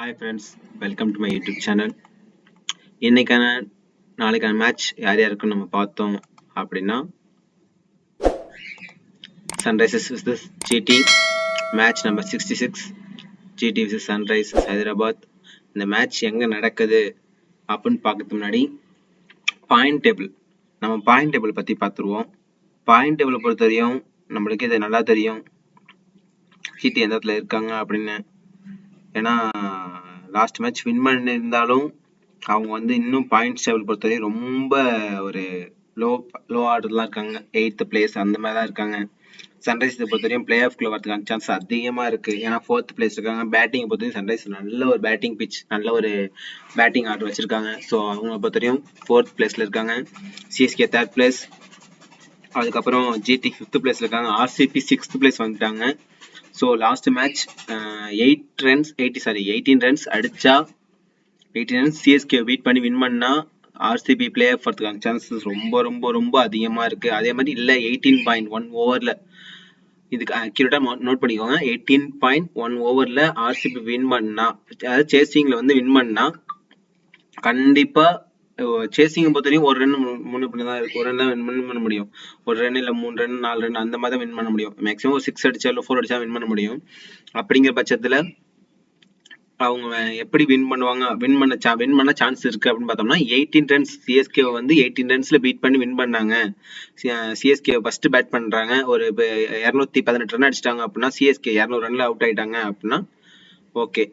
Hi friends, welcome to my YouTube channel. இன்னைக்கான நாளைக்கான match யார் யாருக்கு நம்ம பார்த்தோம் அப்படின்னா Sunrisers vs GT match number 66 GT vs Sunrisers Hyderabad. இந்த மேட்ச் எங்க நடக்குது அப்படின்னு பார்க்கறதுக்கு முன்னாடி பாயிண்ட் டேபிள் பத்தி பார்த்துருவோம். பாயிண்ட் டேபிள் பொறுத்தவரையும் நம்மளுக்கு இது நல்லா தெரியும் GT எந்த இடத்துல இருக்காங்க அப்படின்னு. ஏன்னா லாஸ்ட் மேட்ச் வின் பண்ணியிருந்தாலும் அவங்க வந்து இன்னும் பாயிண்ட்ஸ் டேபிள் பொறுத்தவரை ரொம்ப ஒரு லோ ஆர்டர்லாம் இருக்காங்க. 8th பிளேஸ் அந்த மாதிரி தான் இருக்காங்க. சன்ரைஸ் பொறுத்தவரையும் பிளே ஆஃப்குள்ள வரதுக்கான சான்ஸ் அதிகமாக இருக்கு. ஏன்னா 4th பிளேஸ் இருக்காங்க. பேட்டிங் பொறுத்தவரையும் சன்ரைஸ் நல்ல ஒரு பேட்டிங் பிச், நல்ல ஒரு பேட்டிங் ஆர்டர் வச்சிருக்காங்க. ஸோ அவங்க பொறுத்தவரையும் 4th பிளேஸ்ல இருக்காங்க. சிஎஸ்கே 3rd பிளேஸ், அதுக்கப்புறம் ஜிடி 5th பிளேஸ்ல இருக்காங்க. ஆர்சிபி 6th பிளேஸ் வந்துட்டாங்க. ஸோ லாஸ்ட் மேட்ச் 18 ரன்ஸ் அடிச்சா 18 ரன்ஸ் சிஎஸ்கே பீட் பண்ணி வின் பண்ணா ஆர்சிபி பிளே ஆஃப் வரதுக்கான சான்சஸ் ரொம்ப ரொம்ப ரொம்ப அதிகமா இருக்கு. அதே மாதிரி இல்ல 18.1 ஓவர்ல, இதுக்கு அக்யூரேட்டா நோட் பண்ணிக்கோங்க, 18.1 ஓவர்ல ஆர்சிபி வின் பண்ணா, அதாவது சேசிங்ல வந்து வின் பண்ணா கண்டிப்பா சேசிங் பொறுத்தவரையும் ஒரு ரன் முன்ன தான் இருக்கு. ஒரு ரன் தான் வின் பண்ண முடியும். ஒரு ரன் இல்ல 3 ரன் 4 ரன் அந்த மாதிரி தான் வின் பண்ண முடியும். மேக்ஸிமம் ஒரு 6 அடிச்சா இல்ல 4 அடிச்சா வின் பண்ண முடியும். அப்படிங்கிற பட்சத்துல அவங்க எப்படி வின் பண்ணுவாங்க, வின் பண்ண சான்ஸ் இருக்கு அப்படின்னு பார்த்தோம்னா 18 ரன்ஸ் சிஎஸ்கே வந்து 18 ரன்ஸ்ல பீட் பண்ணி வின் பண்ணாங்க. சிஎஸ்கே ஃபர்ஸ்ட் பேட் பண்றாங்க, ஒரு 218 ரன் அடிச்சிட்டாங்க அப்படின்னா சிஎஸ்கே 200 ரன்ல அவுட் ஆயிட்டாங்க அப்படின்னா ஓகே,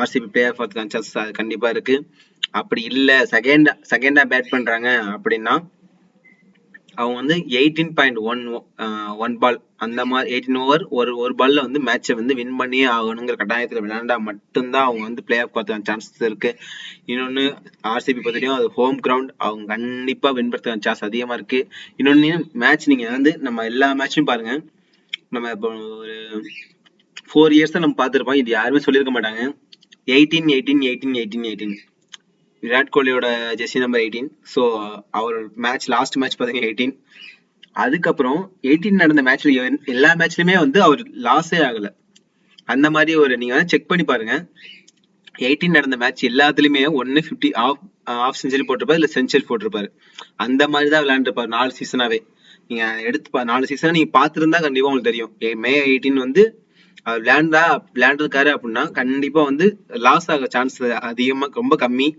ஆர்சிபி பிளே ஆஃப் வரதுக்கான சான்சஸ் அது கண்டிப்பா இருக்கு. அப்படி இல்ல செகண்டா பேட் பண்றாங்க அப்படின்னா அவங்க வந்து 18.1 பால் அந்த மாதிரி 18 ஓவர் ஒரு பால்ல வந்து மேட்சை வந்து வின் பண்ணியே ஆகணுங்கிற கட்டாயத்துல விளையாண்டா மட்டும்தான் அவங்க வந்து பிளே ஆஃப் பார்த்துக்கான சான்சஸ் இருக்கு. இன்னொன்னு ஆர்சிபி பத்தியும் அது ஹோம் கிரவுண்ட், அவங்க கண்டிப்பா வின் பண்றதுக்கான சான்ஸ் அதிகமா இருக்கு. இன்னொன்னு மேட்ச் நீங்க வந்து நம்ம எல்லா மேட்சும் பாருங்க, நம்ம இப்போ ஒரு 4 இயர்ஸ் தான் நம்ம பார்த்துருப்போம், இது யாருமே சொல்லியிருக்க மாட்டாங்க. 18 விராட் கோலியோட ஜெர்சி நம்பர் 18. ஸோ அவர் லாஸ்ட் மேட்ச் பார்த்தீங்கன்னா 18. அதுக்கப்புறம் 18 நடந்த மேட்ச்ல எல்லா மேட்ச்லயுமே வந்து அவர் லாஸே ஆகல. அந்த மாதிரி ஒரு நீங்க செக் பண்ணி பாருங்க, 18 நடந்த மேட்ச் எல்லாத்துலயுமே 50 ஆஃப் செஞ்சுரி போட்டிருப்பாரு, இல்ல செஞ்சுரி போட்டிருப்பாரு. அந்த மாதிரி தான் விளையாண்டுருப்பாரு 4 சீசனாவே. நீங்க எடுத்து 4 சீசனா நீங்க பார்த்துருந்தா கண்டிப்பா உங்களுக்கு தெரியும். மே 18 வந்து விளையாண்டிருக்காரு அப்படின்னா கண்டிப்பா வந்து லாஸ் ஆக சான்ஸ் அதிகமா ரொம்ப கம்மி.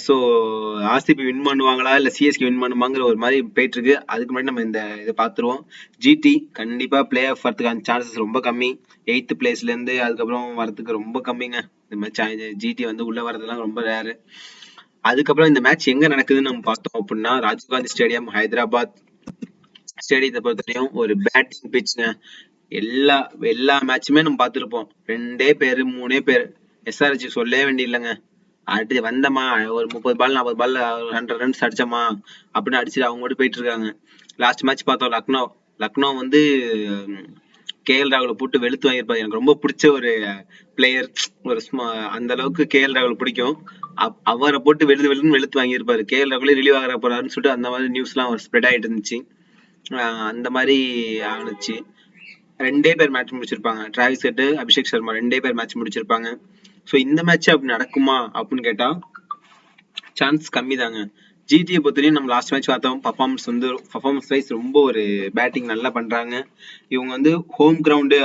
ஸோ ஆர்சிபி வின் பண்ணுவாங்களா இல்ல சிஎஸ்கே வின் பண்ணுவாங்கிற ஒரு மாதிரி போயிட்டு இருக்கு. அதுக்கு முன்னாடி நம்ம இதை பார்த்துருவோம். ஜிடி கண்டிப்பா பிளே ஆஃப் வரதுக்கான சான்சஸ் ரொம்ப கம்மி. 8th பிளேஸ்ல இருந்து அதுக்கப்புறம் வரதுக்கு ரொம்ப கம்மிங்க. இந்த மேட்ச் ஜிடி வந்து உள்ள வரதுலாம் ரொம்ப ரேரு. அதுக்கப்புறம் இந்த மேட்ச் எங்க நடக்குதுன்னு நம்ம பார்த்தோம் அப்படின்னா ராஜீவ் காந்தி ஸ்டேடியம் ஹைதராபாத். ஸ்டேடியத்தை பொறுத்தவரையும் ஒரு பேட்டிங் பிச்சுங்க. எல்லா மேட்சுமே நம்ம பார்த்துருப்போம். 2 பேர் 3 பேர் எஸ்ஆர்ஹெச் சொல்லவே வேண்டியதில்லைங்க. அடுத்து வந்தமா ஒரு 30 பால் 40 பால் 100 ரன்ஸ் அடிச்சோமா அப்படின்னு அடிச்சுட்டு அவங்க மட்டும் போயிட்டு இருக்காங்க. லாஸ்ட் மேட்ச் பார்த்தோம் லக்னோ வந்து கேஎல் ராகுல போட்டு வெளுத்து வாங்கியிருப்பாரு. எனக்கு ரொம்ப பிடிச்ச ஒரு பிளேயர், ஒரு அந்த அளவுக்கு கேஎல் ராகுல் பிடிக்கும். அவரை போட்டு வெளுத்து வாங்கியிருப்பாரு. கேஎல் ராகுலே ரிலீவ் ஆகிற போறாருன்னு சொல்லிட்டு அந்த மாதிரி நியூஸ் எல்லாம் ஸ்ப்ரெட் ஆயிட்டு இருந்துச்சு. அந்த மாதிரி ஆனிச்சு. 2 பேர் மேட்ச் முடிச்சிருப்பாங்க. டிராவிஸ் ஹெட், அபிஷேக் சர்மா 2 பேர் மேட்ச் முடிச்சிருப்பாங்க. ஸோ இந்த மேட்ச் அப்படி நடக்குமா அப்படின்னு கேட்டா சான்ஸ் கம்மி தாங்க. ஜிடியை பொறுத்தவரையும் நம்ம லாஸ்ட் மேட்ச் பார்த்தோம், பர்ஃபார்மன்ஸ் வைஸ் ரொம்ப ஒரு பேட்டிங் நல்லா பண்றாங்க. இவங்க வந்து home ground,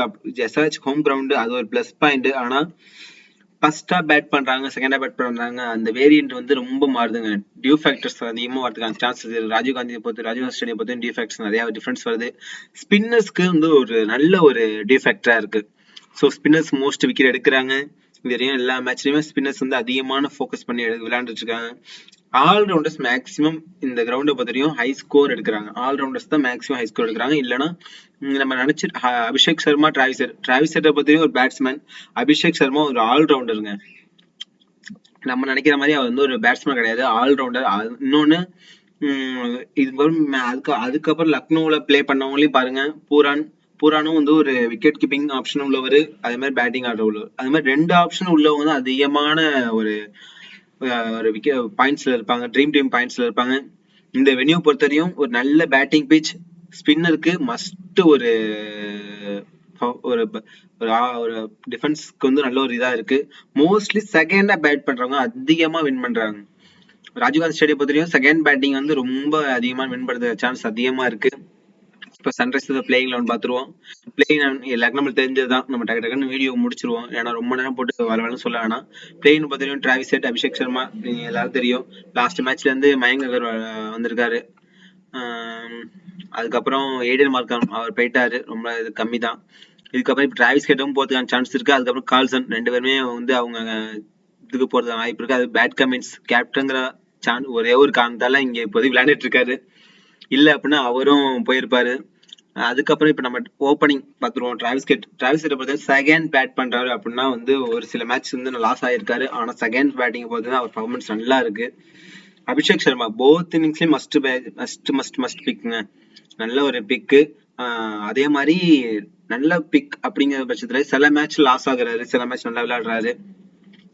SRH home ground, அது ஒரு பிளஸ் பாயிண்ட். ஆனா ஃபர்ஸ்டா பேட் பண்றாங்க, செகண்டா பேட் பண்றாங்க, அந்த வேரியன்ட் வந்து ரொம்ப மாறுதுங்க. டியூ ஃபேக்டர்ஸ் அதிகமா வரதுக்கான சான்சஸ். ராஜீவ் காந்தி ஸ்டேடியம் பொறுத்து டியூ ஃபேக்டர்ஸ் நிறைய டிஃபரன்ஸ் வருது. ஸ்பின்னர்ஸ்க்கு வந்து ஒரு நல்ல ஒரு டியூ ஃபேக்டரா இருக்கு. ஸோ ஸ்பின்னர்ஸ் மோஸ்ட் விக்கெட் எடுக்கிறாங்க. இதுவரையும் எல்லா மேட்ச்லயுமே ஸ்பின்னர்ஸ் வந்து அதிகமான ஃபோக்கஸ் பண்ணி விளையாண்டுட்டு இருக்காங்க. ஆல்ரவுண்டர்ஸ் மேக்ஸிமம் இந்த கிரவுண்டை பொறுத்தவரையும் ஹை ஸ்கோர் எடுக்கிறாங்க. ஆல்ரவுண்டர்ஸ் தான் மேக்ஸிமம் ஹை ஸ்கோர் எடுக்கிறாங்க. இல்லைன்னா நம்ம நினைச்சு அபிஷேக் சர்மா, டிராவிஸ் ஹெட்டை பொறுத்தவரையும் ஒரு பேட்ஸ்மேன், அபிஷேக் சர்மா ஒரு ஆல்ரவுண்டருங்க. நம்ம நினைக்கிற மாதிரி அவர் வந்து ஒரு பேட்ஸ்மேன் கிடையாது, ஆல்ரவுண்டர். இன்னொன்னு அதுக்கப்புறம் லக்னோல பிளே பண்ணவங்களையும் பாருங்க, பூரானும் வந்து ஒரு விக்கெட் கீப்பிங் ஆப்ஷன் உள்ளவர், அதே மாதிரி பேட்டிங் ஆடுற உள்ளவர். அதே மாதிரி 2 ஆப்ஷன் உள்ளவங்க தான் அதிகமான ஒரு விக்கெட் பாயிண்ட்ஸ்ல இருப்பாங்க, ட்ரீம் டீம் பாயிண்ட்ஸ்ல இருப்பாங்க. இந்த வென்யூ பொறுத்தவரையும் ஒரு நல்ல பேட்டிங் பிச், ஸ்பின்னருக்கு மஸ்ட் ஒரு ஒரு ஒரு டிஃபென்ஸ்க்கு வந்து நல்ல ஒரு இதா இருக்கு. மோஸ்ட்லி செகண்டா பேட் பண்றவங்க அதிகமா வின் பண்றாங்க. ராஜீவ்காந்தி ஸ்டேடியம் பொறுத்தவரையும் செகண்ட் பேட்டிங் வந்து ரொம்ப அதிகமா வின் பண்றது சான்ஸ் அதிகமா இருக்கு. இப்ப சன்ரைஸ் பிளேயிங் 11 பாத்துருவோம். பிளேயிங் எல்லாருக்கும் நம்மளுக்கு தெரிஞ்சதுதான். நம்ம டக்கு டக்குன்னு வீடியோ முடிச்சிருவோம். ஏன்னா ரொம்ப நேரம் போட்டு வரவேன்னு சொல்ல வேணாம். பிளேயிங் பார்த்தீங்கன்னா டிராவிஸ் ஹெட், அபிஷேக் சர்மா, நீங்க எல்லாரும் தெரியும். லாஸ்ட் மேட்ச்ல இருந்து மயங்க் அகர்வால் வந்திருக்காரு. அதுக்கப்புறம் ஏடன் மார்க்கம் அவர் போயிட்டாரு, ரொம்ப இது கம்மி தான். இதுக்கப்புறம் இப்போ டிராவிஸ் ஹெட்டும் போறதுக்கான சான்ஸ் இருக்கு. அதுக்கப்புறம் கால்சன், ரெண்டு பேருமே வந்து அவங்க இதுக்கு போறதுக்கான வாய்ப்பு இருக்கு. அது பேட் கமின்ஸ் கேப்டன்ங்கிற ஒரே ஒரு காரணத்தால இங்க இப்போதைக்கு விளையாண்டுட்டு இருக்காரு. இல்ல அப்படின்னா அவரும் போயிருப்பாரு. அதுக்கப்புறம் இப்ப நம்ம ஓப்பனிங் பாத்துருவோம். டிராவிஸ் ஹெட் பொறுத்த செகண்ட் பேட் பண்றாரு அப்படின்னா வந்து ஒரு சில மேட்ச் வந்து லாஸ் ஆயிருக்காரு. ஆனா செகண்ட் பேட்டிங் போது அவர் பர்ஃபார்மன்ஸ் நல்லா இருக்கு. அபிஷேக் சர்மா போத் இன்னிங்ஸ்லயும் மஸ்ட் பிக்ங்க. நல்ல ஒரு பிக்கு. அதே மாதிரி நல்ல பிக் அப்படிங்கிற பட்சத்துல சில மேட்ச் லாஸ் ஆகுறாரு, சில மேட்ச் நல்லா விளையாடுறாரு.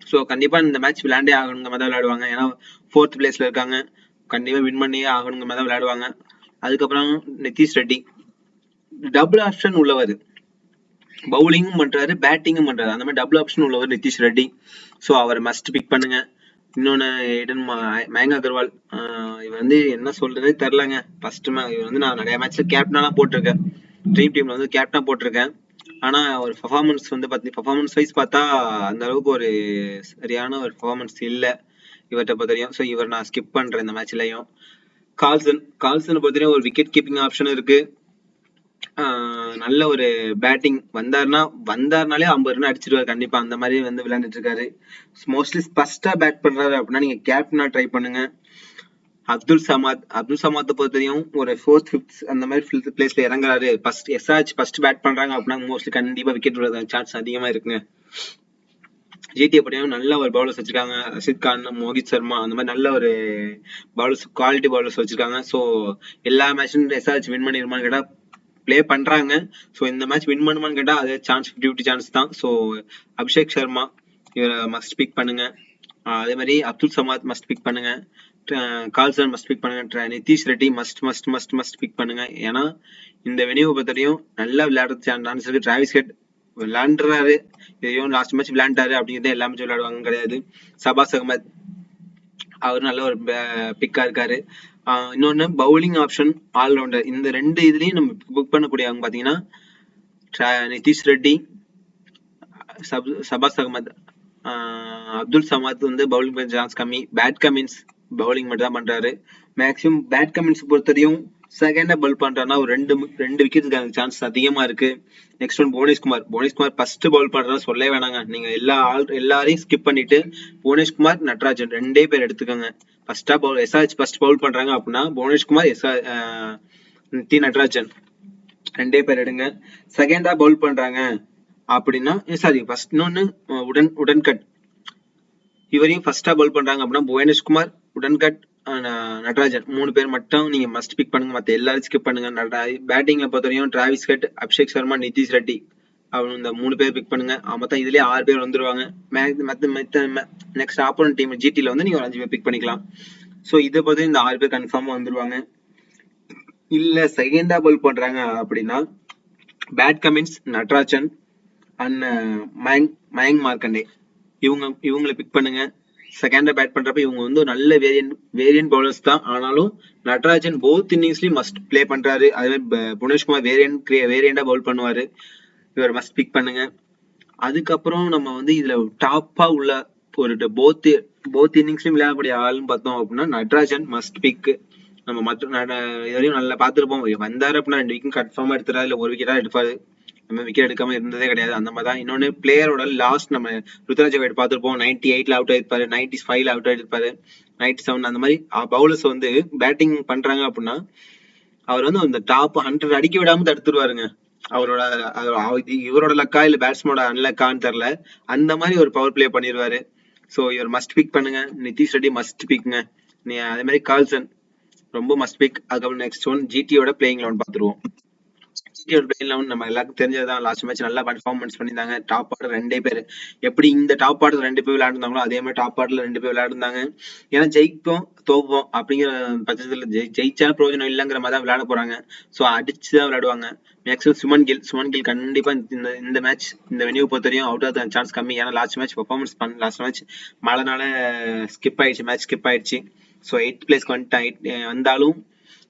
ஸோ கண்டிப்பா இந்த மேட்ச் விளையாண்டே ஆகணுங்க மாதிரி தான் விளையாடுவாங்க. ஏன்னா 4th பிளேஸ்ல இருக்காங்க, கண்டிப்பா வின் பண்ணியே ஆகணுங்க மாதிரி தான் விளையாடுவாங்க. அதுக்கப்புறம் நிதிஷ் ரெட்டி டபுள் ஆப்ஷன் உள்ளவர், பவுலிங்கும் பண்றாரு பேட்டிங்கும் பண்றாரு. அந்த மாதிரி டபுள் ஆப்ஷன் உள்ளவர் நிதிஷ் ரெட்டி. ஸோ அவர் மஸ்ட் பிக் பண்ணுங்க. இன்னொன்னு மயங்க் அகர்வால், இவர் வந்து என்ன சொல்றதே தெரிலங்க. ஃபர்ஸ்ட் இவர் வந்து நான் நிறைய மேட்ச்ல கேப்டனா போட்டிருக்கேன், ட்ரீம் டீம்ல வந்து கேப்டனா போட்டிருக்கேன். ஆனா ஒரு பர்ஃபார்மன்ஸ் வந்து பர்ஃபார்மன்ஸ் வைஸ் பார்த்தா அந்த அளவுக்கு ஒரு சரியான ஒரு பர்ஃபார்மன்ஸ் இல்ல இவர்கிட்ட பொறுத்தவரையும். ஸோ இவர் நான் ஸ்கிப் பண்றேன் இந்த மேட்ச்லயும். கால்சன் பொறுத்தவரையும் ஒரு விக்கெட் கீப்பிங் ஆப்ஷன் இருக்கு. நல்ல ஒரு பேட்டிங் வந்தாருனாலே 50 ரன் அடிச்சிருவாரு கண்டிப்பா. அந்த மாதிரி வந்து விளையாண்டுட்டு இருக்காரு. மோஸ்ட்லி ஃபர்ஸ்டா பேட் பண்றாரு அப்படின்னா நீங்க கேப்டனா ட்ரை பண்ணுங்க. அப்துல் சமாத் பொறுத்தவரையும் ஒரு 4th 5th அந்த மாதிரி பிளேஸ்ல இறங்குறாரு. ஃபர்ஸ்ட் பேட் பண்றாங்க அப்படின்னா மோஸ்ட்லி கண்டிப்பா விக்கெட் விழுற சான்ஸ் அதிகமா இருக்குங்க. ஜிடி அப்படியும் நல்ல ஒரு பவுலர்ஸ் வச்சிருக்காங்க. ரஷித் கான், மோஹித் சர்மா, அந்த மாதிரி நல்ல ஒரு பவுலர்ஸ், குவாலிட்டி பவுலர்ஸ் வச்சிருக்காங்க. ஸோ எல்லா மேட்சும் எஸ்ஆர்ஹெச் வின் பண்ணிருமான்னு கேட்டா பிளே பண்றாங்க. ஸோ இந்த மேட்ச் வின் பண்ணுமான்னு கேட்டா அது சான்ஸ் 50-50 சான்ஸ் தான். ஸோ அபிஷேக் சர்மா இவரை மஸ்ட் பிக் பண்ணுங்க. அதே மாதிரி அப்துல் சமாத் மஸ்ட் பிக் பண்ணுங்க. கால்சன் மஸ்ட் பிக் பண்ணுங்க. நிதிஷ் ரெட்டி மஸ்ட் பிக் பண்ணுங்க. ஏன்னா இந்த வெனியூவை பொறுத்தவரையும் நல்லா விளையாடுறது சான்ஸ் இருக்கு. டிராவிஸ் ஹெட் விளையாண்டுறாரு, இதையும் லாஸ்ட் மேட்ச் விளையாண்டாரு அப்படிங்கிறத எல்லா மேட்சும் விளையாடுவாங்க கிடையாது. சபாஸ் அகமத் அவர் நல்ல ஒரு பிக்கா இருக்காரு. இன்னொன்னு பவுலிங் ஆப்ஷன் ஆல்ரவுண்டர், இந்த ரெண்டு இதுலயும் நம்ம புக் பண்ணக்கூடியவங்க பாத்தீங்கன்னா நிதிஷ் ரெட்டி, சபாஸ் அகமத், அப்துல் சமாத் வந்து பவுலிங் பண்ண சான்ஸ் கம்மி. பேட் கமின்ஸ் பவுலிங் மட்டும் தான் பண்றாரு. மேக்சிமம் பேட் கமின்ஸ் பொறுத்தவரையும் செகண்டா பவுல் பண்றாருன்னா ஒரு ரெண்டு விக்கெட்டுக்கான சான்ஸ் அதிகமா இருக்கு. Next one Bhuvneshkumar first Pavul பண்றதா சொல்லவே வேணாங்க. நீங்க எல்லாரையும் ஸ்கிப் பண்ணிட்டு புவனேஷ்குமார், நட்ராஜன் ரெண்டே பேர் எடுத்துக்கோங்க. எஸ்ஆர்ஹெச் ஃபர்ஸ்ட் பவுல் பண்றாங்க அப்படின்னா புவனேஷ்குமார், நட்ராஜன் ரெண்டே பேர் எடுங்க. செகண்டா பவுல் பண்றாங்க அப்படின்னா ஃபர்ஸ்ட் இன்னொன்னு உடன்கட், இவரையும் ஃபர்ஸ்டா பவுல் பண்றாங்க அப்படின்னா புவனேஷ்குமார், உடன்கட், நட்ராஜன் 3 பேர் மட்டும் நீங்க மஸ்ட் பிக் பண்ணுங்க. மத்த எல்லாரும் ஸ்கிப் பண்ணுங்க. பேட்டிங்ல பொறுத்தவரையும் டிராவிஸ் ஹெட், அபிஷேக் சர்மா, நிதிஷ் ரெட்டி அவங்க இந்த 3 பேர் பிக் பண்ணுங்க. மொத்தம் இதுலயே 6 பேர் வந்துருவாங்க. நெக்ஸ்ட் ஆப்போனன்ட் டீம் ஜிடில வந்து நீங்க ஒரு 5 பேர் பிக் பண்ணிக்கலாம். ஸோ இதை பொறுத்த இந்த 6 பேர் கன்ஃபார்மா வந்துருவாங்க. இல்ல செகண்டா பவுல் பண்றாங்க அப்படின்னா Pat Cummins, Natarajan and Mayank Markande இவங்களை பிக் பண்ணுங்க. செகண்டா பேட் பண்றப்ப இவங்க வந்து நல்ல வேரியன்ட் பவுலர்ஸ் தான். ஆனாலும் நட்ராஜன் போத் இன்னிங்ஸ்லயும் மஸ்ட் பிளே பண்றாரு. அதே மாதிரி புவனேஷ்குமார் வேரியண்டா பவுல் பண்ணுவாரு. இவர் மஸ்ட் பிக் பண்ணுங்க. அதுக்கப்புறம் நம்ம வந்து இதுல டாப்பா உள்ள ஒரு போத் இன்னிங்ஸ்லயும் விளையாடக்கூடிய ஆள்னு பார்த்தோம் அப்படின்னா நட்ராஜன் மஸ்ட் பிக். நம்ம இதுவரையும் நல்லா பார்த்துருப்போம். வந்தாரு அப்படின்னா 2 விக்கெட் கன்ஃபார்மா எடுத்துறாரு, இல்ல 1 விக்கெட்டா எடுப்பாரு. நம்ம விக்கெட் எடுக்காம இருந்ததே கிடையாது. அந்த மாதிரி தான். இன்னொன்னு பிளேயரோட லாஸ்ட் நம்ம ருத்ராஜ் கவாட் பார்த்திருப்போம். 98ல அவுட் ஆயிருப்பாரு, 95ல அவுட் ஆயிருப்பாரு, 97 அந்த மாதிரி பவுலர்ஸ் வந்து பேட்டிங் பண்றாங்க அப்படின்னா அவர் வந்து அந்த டாப் 100 அடிக்க விடாம தடுத்துருவாருங்க. இவரோட லக்கா இல்ல பேட்ஸ்மேனோட அன்லக்கான்னு தெரியல, அந்த மாதிரி ஒரு பவர் பிளே பண்ணிடுவாரு. ஸோ இவர் மஸ்ட் பிக் பண்ணுங்க. நிதிஷ் ரெட்டி மஸ்ட் பிக்ங்க. அதே மாதிரி கால்சன் ரொம்ப மஸ்ட் பிக். அதுக்கப்புறம் நெக்ஸ்ட் ஒன் ஜிடியோட பிளேயிங் 11 பார்த்துருவோம். ஜிடியோட பிளே 11 நம்ம எல்லாருக்கும் தெரிஞ்சதுதான். லாஸ்ட் மேட்ச் நல்லா பர்ஃபார்மன்ஸ் பண்ணியிருந்தாங்க. டாப் ஆர்டர் 2 பேர் எப்படி இந்த டாப் ஆர்டர் 2 பேர் விளையாடுனாங்களோ அதே மாதிரி டாப் ஆர்டர்ல 2 பேர் விளையாடுனாங்க. ஏன்னா ஜெயிப்போம் தோப்போம் அப்படிங்கிற பட்சத்துல ஜெயிச்சா பிரயோஜனம் இல்லைங்கிற மாதிரி தான் விளையாட போறாங்க. ஸோ அடிச்சுதான் விளையாடுவாங்க. மேக்ஸிமம் சுமன் கில் கண்டிப்பா இந்த மேட்ச் இந்த வெனியூ பொறுத்தவரையும் அவுட் ஆஃப் சான்ஸ் கம்மி. ஏன்னா last match performance last match மழைனால ஸ்கிப் ஆயிடுச்சு, மேட்ச் ஸ்கிப் ஆயிடுச்சு. ஸோ 8th பிளேஸ்க்கு வந்தாலும்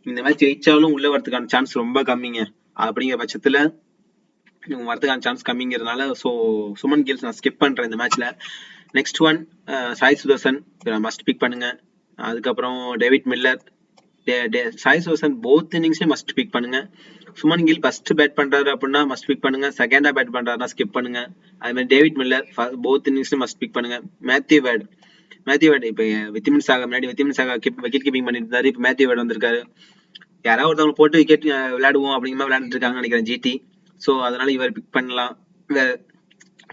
இந்த மேட்ச் ஜெயிச்சாலும் உள்ள வரதுக்கான சான்ஸ் ரொம்ப கம்மிங்க. அப்படிங்கிற பட்சத்துல வரதுக்கான சான்ஸ் கம்மிங்கிறதுனால ஸோ சுமன் கில்ஸ் நான் ஸ்கிப் பண்றேன் இந்த மேட்ச்ல. Next one Sai Sudharsan must pick பண்ணுங்க. அதுக்கப்புறம் David Miller, Sai Sudharsan both இன்னிங்ஸ்லயும் மஸ்ட் பிக் பண்ணுங்க. சுமன் கில் ஃபர்ஸ்ட் பேட் பண்றாரு அப்படின்னா மஸ்ட் பிக் பண்ணுங்க. செகண்டா பேட் பண்றாருன்னா ஸ்கிப் பண்ணுங்க. அதே மாதிரி டேவிட் மில்லர் போத் இன்னிங்ஸ்லயும் மஸ்ட் பிக் பண்ணுங்க. மேத்யூ வேட் இப்ப வித்திமின் சாகா முன்னாடி வித்திமின் சாகா விக்கெட் கீப்பிங் பண்ணிட்டு இருந்தாரு. இப்ப மேத்யூ வேட் வந்திருக்காரு. யாராவது ஒருத்தவங்க போட்டு விக்கெட் விளையாடுவோம் அப்படிங்கிற மாதிரி விளையாண்டுட்டு இருக்காங்கன்னு நினைக்கிறேன் ஜிடி. ஸோ அதனால இவர் பிக் பண்ணலாம்,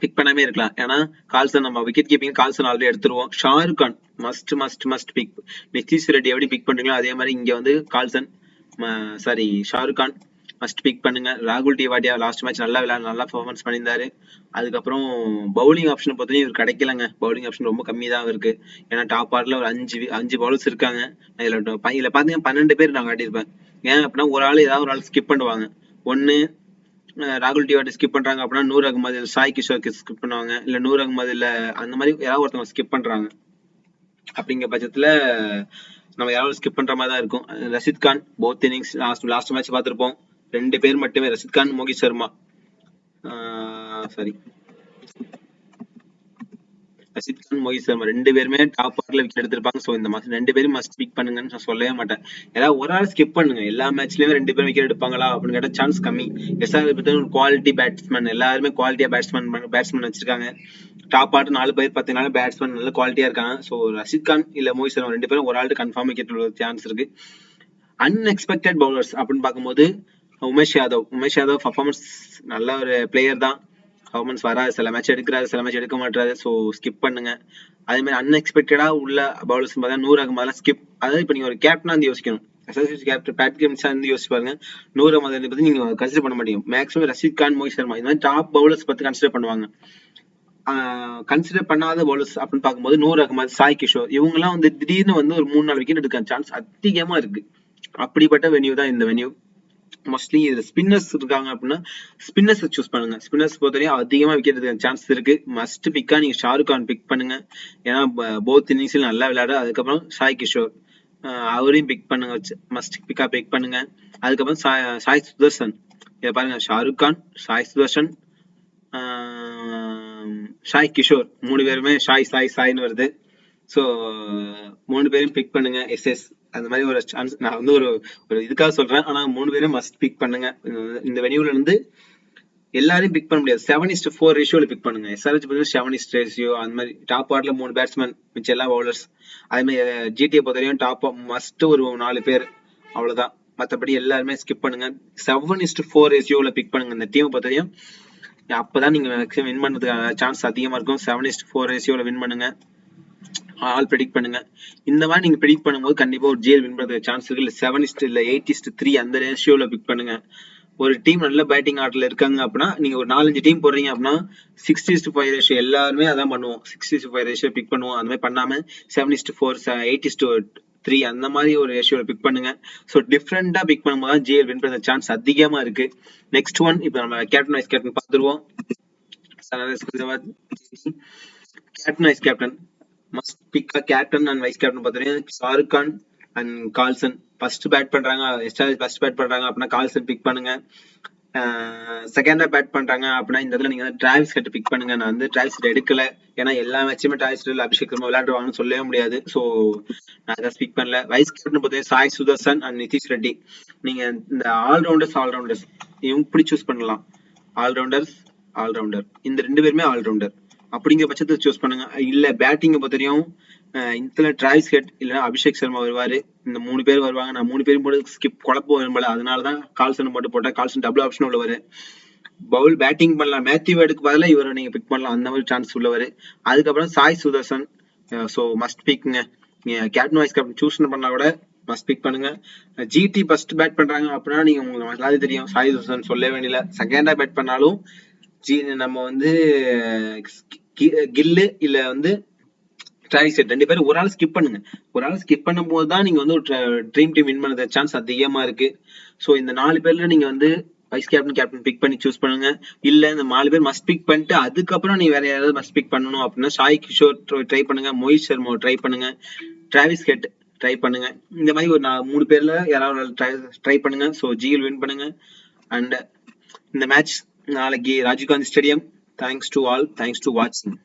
பிக் பண்ணாமே இருக்கலாம். ஏன்னா கால்சன் நம்ம விக்கெட் கீப்பிங் கால்சன் ஆல்ரெடி எடுத்துருவோம். Shahrukh Khan must pick. நிதிஷ் ரெட்டி எப்படி பிக் பண்றீங்களோ அதே மாதிரி இங்க வந்து Klaasen Shahrukh Khan must pick பண்ணுங்க. ராகுல் டிவாடியா லாஸ்ட் மேட்ச் நல்லா பெர்ஃபார்மன்ஸ் பண்ணியிருந்தாரு. அதுக்கப்புறம் பவுலிங் ஆப்ஷன் பொறுத்தவரைக்கும் இவர் கிடைக்கலங்க. பவுலிங் ஆப்ஷன் ரொம்ப கம்மி தான் இருக்கு. ஏன்னா டாப் ஆர்டர்ல ஒரு 5 பவுலர்ஸ் இருக்காங்க. இதுல பாத்தீங்கன்னா 12 பேர் நான் காட்டியிருப்பேன். ஏன் அப்படின்னா ஒரு ஆள் ஏதாவது ஒரு ஆள் ஸ்கிப் பண்ணுவாங்க. ஒன்னு ராகுல் டிவாடி ஸ்கிப் பண்றாங்க அப்படின்னா நூர் அகமது சாய் கிஷோர் ஸ்கிப் பண்ணுவாங்க. இல்ல நூர் அகமது இல்ல அந்த மாதிரி யாராவது ஒருத்தவங்க ஸ்கிப் பண்றாங்க. அப்படிங்கிற பட்சத்துல நம்ம யாராவது ஸ்கிப் பண்ற மாதிரி தான் இருக்கும். Rashid Khan both innings last match பார்த்திருப்போம். 2 பேர் மட்டுமே, ரஷித் கான், மோகித் சர்மா ரஷித் கான், மோகித் சர்மா 2 பேருமே டாப் ஆர்டர்ல விக்கெட் எடுத்திருப்பாங்க. ஸோ இந்த மாசம் 2 பேரும் மஸ்ட் பிக் பண்ணுங்கன்னு நான் சொல்லவே மாட்டேன். ஏதாவது ஒரு ஆள் ஸ்கிப் பண்ணுங்க. எல்லா மேட்ச்லயுமே 2 பேரும் விக்கெட் எடுப்பாங்களா அப்படின்னு கேட்டா சான்ஸ் கம்மி. எஸ்ஆர்ஹெச் பத்தி ஒரு குவாலிட்டி பேட்ஸ்மேன், எல்லாருமே குவாலிட்டியா பேட்ஸ்மேன் வச்சிருக்காங்க. டாப் ஆர்டர் 4 பேர் பார்த்தீங்கன்னா பேட்ஸ்மேன் நல்ல குவாலிட்டியா இருக்காங்க. ஸோ ரஷித் கான் இல்ல மோகித் சர்மா 2 பேரும் ஒரு ஆள்கிட்ட கன்ஃபார்ம் விக்கெட் சான்ஸ் இருக்கு. அன்எக்ஸ்பெக்டட் பவுலர்ஸ் அப்படின்னு பார்க்கும்போது உமேஷ் யாதவ் பர்ஃபார்மன்ஸ் நல்ல ஒரு பிளேயர் தான். பர்ஃபார்மன்ஸ் வராது, சில மேட்ச் எடுக்கிறாரு, சில மேட்ச் எடுக்க மாட்டாரு. ஸோ ஸ்கிப் பண்ணுங்க. அதே மாதிரி அன்எக்ஸ்பெக்டடா உள்ள பவுலர்ஸ் பார்த்தா நூர் அகமதுலாம் ஸ்கிப். அதாவது இப்போ நீங்க ஒரு கேப்டனா வந்து யோசிக்கணும். கேப்டன் பேட் கேம்ஸா வந்து யோசிச்சு பாருங்க. நூர் அகமது பத்தி நீங்க கன்சிடர் பண்ண மாட்டீங்க. மேக்ஸிமம் ரஷித் கான், மோகித் சர்மா இந்த மாதிரி டாப் பவுலர்ஸ் பத்தி கன்சிடர் பண்ணுவாங்க. கன்சிடர் பண்ணாத பவுலர்ஸ் அப்படின்னு பார்க்கும்போது நூர் அகமது, சாய் கிஷோர் இவங்கெல்லாம் வந்து திடீர்னு வந்து ஒரு 3-4 விக்கெட் எடுக்க சான்ஸ் அதிகமா இருக்கு. அப்படிப்பட்ட வென்யூ தான் இந்த வென்யூ. மோஸ்ட்லி இதுல ஸ்பின்னர்ஸ் இருக்காங்க அப்படின்னா ஸ்பின்னர்ஸ் சூஸ் பண்ணுங்க. ஸ்பின்னர்ஸ் பொறுத்தவரையும் அதிகமா விக்கெட் எடுக்க சான்ஸ் இருக்கு. மஸ்ட் பிக்கா நீங்க ஷாருக் கான் பிக் பண்ணுங்க. ஏன்னா போத் இன்னிங்ஸ்ல நல்லா விளையாடு. அதுக்கப்புறம் சாய் கிஷோர் அவரையும் பிக் பண்ணுங்க, மஸ்ட் பிக்கா பிக் பண்ணுங்க. அதுக்கப்புறம் சாய் சுதர்சன் இதை பாருங்க, ஷாருக் கான், சாய் சுதர்சன், சாய் கிஷோர் 3 பேருமே சாய்னு வருது. ஸோ 3 பேரும் பிக் பண்ணுங்க. எஸ்எஸ் அந்த மாதிரி ஒரு சான்ஸ் நான் வந்து ஒரு இதுக்காக சொல்றேன். ஆனா 3 பேரும் மஸ்ட் பிக் பண்ணுங்க. இந்த வென்யூல இருந்து எல்லாரையும் பிக் பண்ண முடியாது. 7:4 ரேஷியோல பிக் பண்ணுங்க. எஸ்ஆர்ஹெச் 7:4 ரேஷியோ அந்த மாதிரி டாப் ஆர்டர்ல 3 பேட்ஸ்மேன், மிச்சம் எல்லா பவுலர்ஸ். அதே மாதிரி ஜிடிஏ பொறுத்தவரையும் டாப் மஸ்ட் ஒரு 4 பேர் அவ்வளவுதான். மற்றபடி எல்லாருமே ஸ்கிப் பண்ணுங்க. 7:4 ரேஷியோல பிக் பண்ணுங்க. இந்த டீம் பொறுத்தவரையும் அப்பதான் நீங்க மேக்ஸிமம் வின் பண்றதுக்கான சான்ஸ் அதிகமா இருக்கும். 7:4 ரேஷியோல வின் பண்ணுங்க. ஆல் ப்ரெடிக்ட் பண்ணுங்க. இந்த மாதிரி நீங்க ப்ரெடிக்ட் பண்ணும்போது கண்டிப்பா ஒரு ஜிஎல் வின் பண்றதுக்கு சான்ஸ் இருக்கு. இல்ல 7 இல்ல 8:3 அந்த ரேஷியோல பிக் பண்ணுங்க. ஒரு டீம் நல்ல பேட்டிங் ஆர்டர்ல இருக்காங்க அப்படின்னா நீங்க ஒரு 4-5 டீம் போடுறீங்க அப்படின்னா 6:5 ரேஷியோ எல்லாருமே அதான் பண்ணுவோம். 6:5 ரேஷியோ பிக் பண்ணுவோம். அந்த மாதிரி பண்ணாம 7:4 8:3 அந்த மாதிரி ஒரு ரேஷியோல பிக் பண்ணுங்க. ஸோ டிஃப்ரெண்டா பிக் பண்ணும்போது தான் ஜிஎல் வின் பண்ற சான்ஸ் அதிகமா இருக்கு. நெக்ஸ்ட் ஒன் இப்போ நம்ம கேப்டன் வைஸ் கேப்டன் பார்த்துருவோம். Captain vice captain must pick captain and vice captain பார்த்தீங்கன்னா Shahrukh Khan and Klaasen. First bat பண்றாங்க, எஸ்ஆர்ஹெச் ஃபர்ஸ்ட் பேட் பண்றாங்க அப்படின்னா கால்சன் பிக் பண்ணுங்க. செகண்டா பேட் பண்றாங்க அப்படின்னா இந்த இடத்துல நீங்க டிராவிஸ் ஹெட் பிக் பண்ணுங்க. நான் வந்து டிராவிஸ் ஹெட் எடுக்கல, ஏன்னா எல்லா மேட்சுமே டிராவிஸ் ஹெட் அபிஷேக் சர்மா விளையாடுவாங்கன்னு சொல்லவே முடியாது. ஸோ நான் அதை பிக் பண்ணல. வைஸ் கேப்டன் பார்த்தீங்கன்னா சாய் சுதர்சன் அண்ட் நிதிஷ் ரெட்டி. நீங்க இந்த ஆல்ரவுண்டர்ஸ் இப்படி சூஸ் பண்ணலாம். ஆல்ரவுண்டர் இந்த 2 பேருமே ஆல்ரவுண்டர் அப்படிங்கிற பட்சத்தை சூஸ் பண்ணுங்க. இல்ல பேட்டிங் பொறுத்தவரையும் இந்த டிராவிஸ் ஹெட் இல்லைன்னா அபிஷேக் சர்மா வருவாரு. இந்த 3 பேர் வருவாங்க. நான் 3 பேரும் போட்டு ஸ்கிப் குழப்பம் வரும்போது அதனாலதான் கால்சன் மட்டும் போட்டா. கால்சன் டபுள் ஆப்ஷன் உள்ளவர். பவுல் பேட்டிங் பண்ணலாம். மேத்யூ வேடுக்கு பதிலாக இவரை நீங்க பிக் பண்ணலாம். அந்த மாதிரி சான்ஸ் உள்ளவர். அதுக்கப்புறம் சாய் சுதர்சன். ஸோ மஸ்ட் பிக்ங்க. கேப்டன் வைஸ் கேப்டன் சூஸ் பண்ணா கூட மஸ்ட் பிக் பண்ணுங்க. ஜிடி ஃபர்ஸ்ட் பேட் பண்றாங்க அப்படின்னா நீங்க உங்களுக்கு நல்லாவே தெரியும், சாய் சுதர்சன் சொல்ல வேண்டியல. செகண்டா பேட் பண்ணாலும் நம்ம வந்து கில்லு இல்ல வந்து டிராவிஸ் ஹெட் 2 பேரும் ஒரு ஆள் ஸ்கிப் பண்ணுங்க. ஒரு ஆள் ஸ்கிப் பண்ணும்போது தான் நீங்க வந்து ஒரு ட்ரீம் டீம் வின் பண்ண சான்ஸ் அதிகமா இருக்கு. ஸோ இந்த 4 பேர்ல நீங்க வந்து வைஸ் கேப்டன் பிக் பண்ணி சூஸ் பண்ணுங்க. இல்ல இந்த 4 பேர் மஸ்ட் பிக் பண்ணிட்டு அதுக்கப்புறம் நீ வேற யாராவது மஸ்ட் பிக் பண்ணணும் அப்படின்னா சாய் கிஷோர் ட்ரை பண்ணுங்க, மோஹித் சர்மா ட்ரை பண்ணுங்க, டிராவிஸ் ஹெட் ட்ரை பண்ணுங்க. இந்த மாதிரி ஒரு 3 பேர்ல யாராவது ட்ரை பண்ணுங்க. ஸோ ஜிஎல் வின் பண்ணுங்க. அண்ட் இந்த மேட்ச் நாளைக்கு Rajiv Gandhi stadium. Thanks to all, thanks to வாட்சிங்.